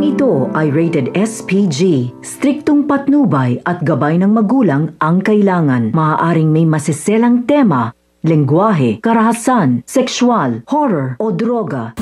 Programang ito ay rated SPG. Striktong patnubay at gabay ng magulang ang kailangan. Maaaring may masiselang tema, lengguwahe, karahasan, sexual, horror o droga.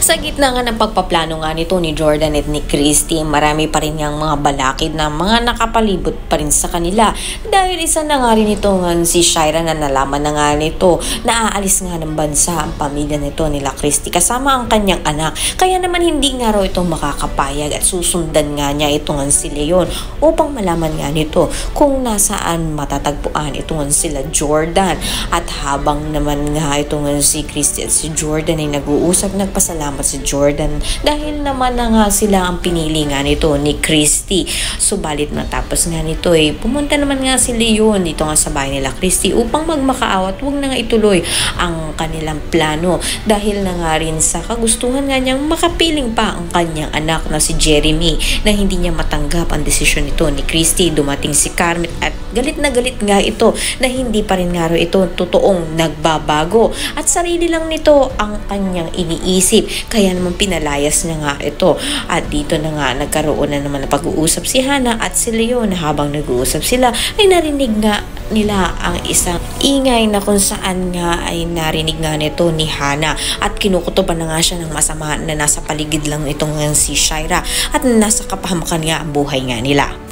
Sa gitna nga ng pagpaplano nga nito ni Jordan at ni Christy, marami pa rin ngang mga balakid na mga nakapalibot pa rin sa kanila. Dahil isa na nga rin ito nga si Shaira na nalaman na nga nito na aalis nga ng bansa ang pamilya nito nila Christy kasama ang kanyang anak. Kaya naman hindi nga raw ito makakapayag at susundan nga niya ito nga si Leon upang malaman nga nito kung nasaan matatagpuan ito nga sila Jordan. At habang naman nga ito nga si Christy at si Jordan ay nag-uusap, nagpasalamat si Jordan dahil naman na nga sila ang pinili nga nito ni Christy. Subalit matapos nga nito pumunta naman nga si Leon dito nga sa bahay nila Christy upang magmakaawa at huwag na nga ituloy ang kanilang plano dahil na nga rin sa kagustuhan nga niyang makapiling pa ang kanyang anak na si Jeremy na hindi niya matanggap ang desisyon nito ni Christy. Dumating si Carmen at galit na galit nga ito na hindi pa rin nga ito totoong nagbabago at sarili lang nito ang kanyang iniisip. Kaya naman pinalayas niya nga ito. At dito na nga nagkaroon na naman na pag-uusap si Hana at si Leon. Habang nag-uusap sila ay narinig nga nila ang isang ingay na kung saan nga ay narinig nga nito ni Hana at kinukutuban na nga siya ng masama na nasa paligid lang itong si Shaira at nasa kapahamakan nga ang buhay nga nila.